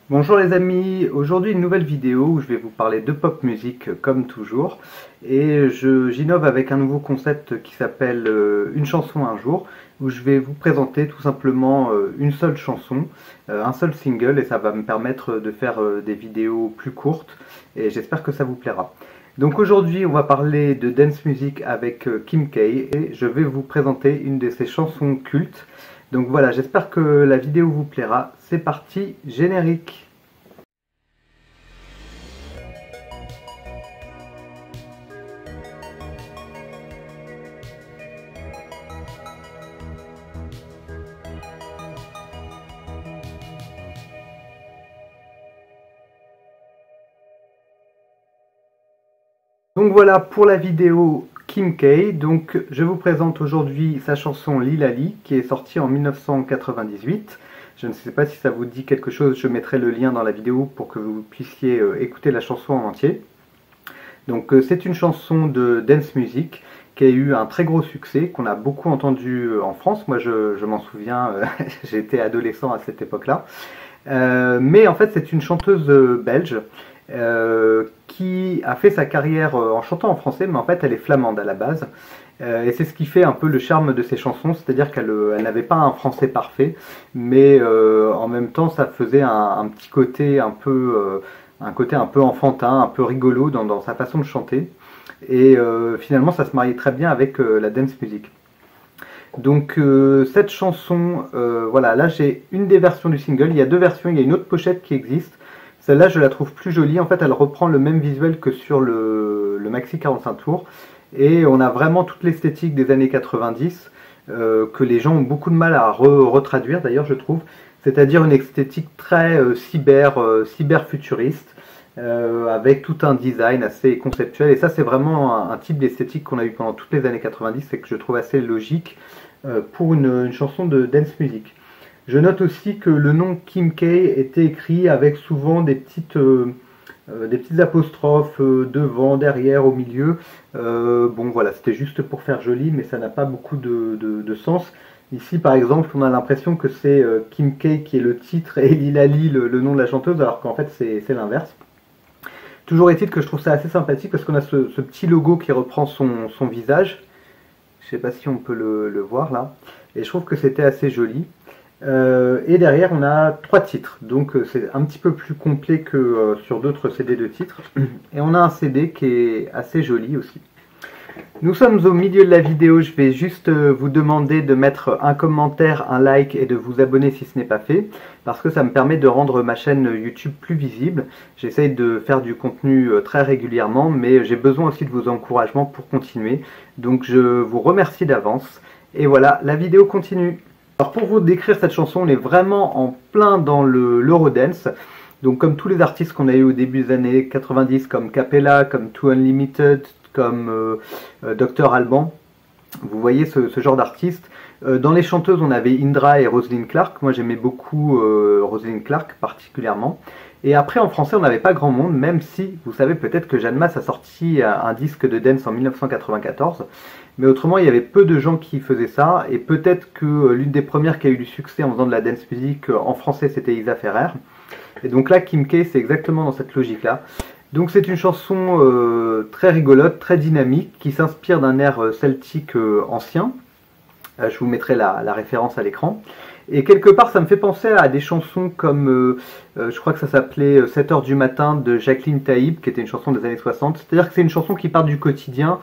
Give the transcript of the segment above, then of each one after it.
Bonjour les amis, aujourd'hui une nouvelle vidéo où je vais vous parler de pop musique comme toujours et j'innove avec un nouveau concept qui s'appelle une chanson un jour où je vais vous présenter tout simplement une seule chanson, un seul single et ça va me permettre de faire des vidéos plus courtes et j'espère que ça vous plaira. Donc aujourd'hui on va parler de dance music avec Kim K et je vais vous présenter une de ses chansons cultes. Donc voilà, j'espère que la vidéo vous plaira. C'est parti, générique. Donc voilà pour la vidéo Kim K. Donc je vous présente aujourd'hui sa chanson Lilali qui est sortie en 1998. Je ne sais pas si ça vous dit quelque chose, je mettrai le lien dans la vidéo pour que vous puissiez écouter la chanson en entier. Donc c'est une chanson de dance music qui a eu un très gros succès, qu'on a beaucoup entendu en France. Moi je m'en souviens, j'étais adolescent à cette époque-là. Mais en fait c'est une chanteuse belge qui a fait sa carrière en chantant en français, mais en fait elle est flamande à la base. Et c'est ce qui fait un peu le charme de ses chansons, c'est-à-dire qu'elle n'avait pas un français parfait, mais en même temps ça faisait un petit côté un côté un peu enfantin, un peu rigolo dans sa façon de chanter. Et finalement ça se mariait très bien avec la dance music. Donc cette chanson, voilà, là j'ai une des versions du single, il y a deux versions, il y a une autre pochette qui existe. Celle-là, je la trouve plus jolie. En fait, elle reprend le même visuel que sur le maxi 45 tours. Et on a vraiment toute l'esthétique des années 90 que les gens ont beaucoup de mal à retraduire, d'ailleurs, je trouve. C'est-à-dire une esthétique très cyber futuriste, avec tout un design assez conceptuel. Et ça, c'est vraiment un type d'esthétique qu'on a eu pendant toutes les années 90 et que je trouve assez logique pour une chanson de dance music. Je note aussi que le nom Kim K était écrit avec souvent des petites apostrophes devant, derrière, au milieu. Bon voilà, c'était juste pour faire joli, mais ça n'a pas beaucoup de sens. Ici par exemple, on a l'impression que c'est Kim K qui est le titre et Lilali le nom de la chanteuse, alors qu'en fait c'est l'inverse. Toujours est-il que je trouve ça assez sympathique parce qu'on a ce petit logo qui reprend son visage. Je ne sais pas si on peut le voir là. Et je trouve que c'était assez joli. Et derrière on a trois titres, donc c'est un petit peu plus complet que sur d'autres CD de titres. Et on a un CD qui est assez joli aussi. Nous sommes au milieu de la vidéo, je vais juste vous demander de mettre un commentaire, un like et de vous abonner si ce n'est pas fait, parce que ça me permet de rendre ma chaîne YouTube plus visible. J'essaye de faire du contenu très régulièrement, mais j'ai besoin aussi de vos encouragements pour continuer. Donc je vous remercie d'avance. Et voilà, la vidéo continue. Alors pour vous décrire cette chanson, on est vraiment en plein dans l'Eurodance. Donc comme tous les artistes qu'on a eu au début des années 90, comme Capella, comme Too Unlimited, comme Dr Alban, vous voyez ce genre d'artistes. Dans les chanteuses, on avait Indra et Rosalind Clark. Moi j'aimais beaucoup Rosalind Clark particulièrement. Et après en français, on n'avait pas grand monde, même si vous savez peut-être que Jeanne Masse a sorti un disque de dance en 1994. Mais autrement, il y avait peu de gens qui faisaient ça, et peut-être que l'une des premières qui a eu du succès en faisant de la dance music en français, c'était Isa Ferrer. Et donc là, Kim K, c'est exactement dans cette logique-là. Donc c'est une chanson très rigolote, très dynamique, qui s'inspire d'un air celtique ancien. Je vous mettrai la référence à l'écran. Et quelque part, ça me fait penser à des chansons comme, je crois que ça s'appelait 7 heures du matin de Jacqueline Taïb, qui était une chanson des années 60. C'est-à-dire que c'est une chanson qui part du quotidien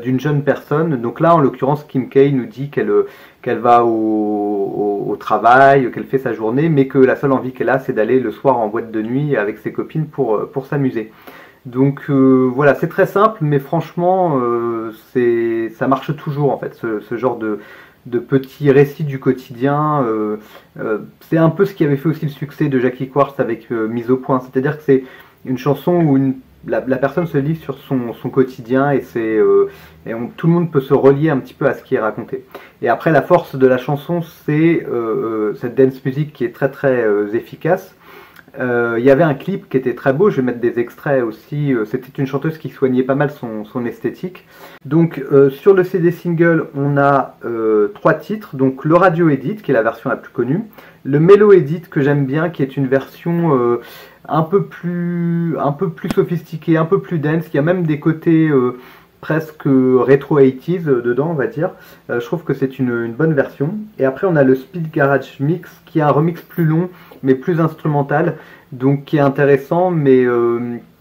d'une jeune personne. Donc là, en l'occurrence, Kim K nous dit qu'elle va au travail, qu'elle fait sa journée, mais que la seule envie qu'elle a, c'est d'aller le soir en boîte de nuit avec ses copines pour s'amuser. Donc voilà, c'est très simple, mais franchement, ça marche toujours en fait, ce genre de petits récits du quotidien. C'est un peu ce qui avait fait aussi le succès de Jackie Quartz avec Mise au point, c'est-à-dire que c'est une chanson où la personne se livre sur son quotidien et, tout le monde peut se relier un petit peu à ce qui est raconté. Et après, la force de la chanson, c'est cette dance music qui est très très efficace. Il y avait un clip qui était très beau, je vais mettre des extraits aussi, c'était une chanteuse qui soignait pas mal son esthétique. Donc sur le CD single, on a 3 titres, donc le Radio Edit qui est la version la plus connue, le Mellow Edit que j'aime bien qui est une version un peu plus sophistiquée, un peu plus dense, qui a même des côtés presque rétro 80s dedans, on va dire. Je trouve que c'est une bonne version. Et après on a le Speed Garage Mix qui est un remix plus long mais plus instrumental, donc qui est intéressant, mais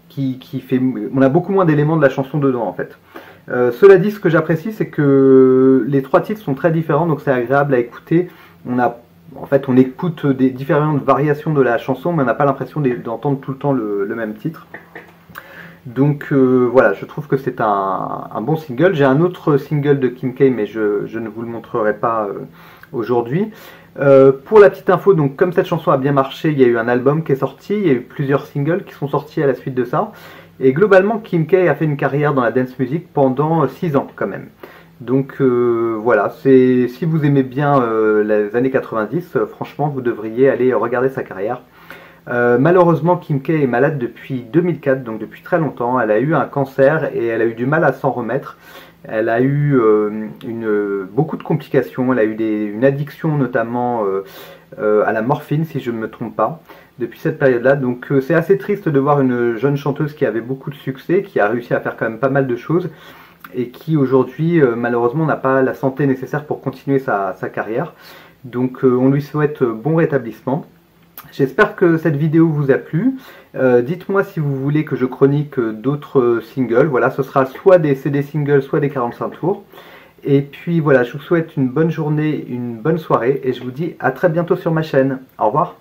qui fait, on a beaucoup moins d'éléments de la chanson dedans en fait. Cela dit, ce que j'apprécie, c'est que les 3 titres sont très différents, donc c'est agréable à écouter. En fait, on écoute des différentes variations de la chanson, mais on n'a pas l'impression d'entendre tout le temps le même titre. Donc voilà, je trouve que c'est un bon single. J'ai un autre single de Kim K, mais je ne vous le montrerai pas aujourd'hui. Pour la petite info, donc comme cette chanson a bien marché, il y a eu un album qui est sorti, il y a eu plusieurs singles qui sont sortis à la suite de ça. Et globalement, Kim K a fait une carrière dans la dance music pendant 6 ans quand même. Donc voilà, si vous aimez bien les années 90, franchement vous devriez aller regarder sa carrière. Malheureusement, Kim K est malade depuis 2004, donc depuis très longtemps. Elle a eu un cancer et elle a eu du mal à s'en remettre. Elle a eu beaucoup de complications, elle a eu une addiction notamment à la morphine, si je ne me trompe pas, depuis cette période-là. Donc c'est assez triste de voir une jeune chanteuse qui avait beaucoup de succès, qui a réussi à faire quand même pas mal de choses, et qui aujourd'hui malheureusement n'a pas la santé nécessaire pour continuer sa carrière. Donc on lui souhaite bon rétablissement. J'espère que cette vidéo vous a plu. Dites-moi si vous voulez que je chronique d'autres singles. Voilà, ce sera soit des CD singles, soit des 45 tours. Et puis voilà, je vous souhaite une bonne journée, une bonne soirée, et je vous dis à très bientôt sur ma chaîne. Au revoir.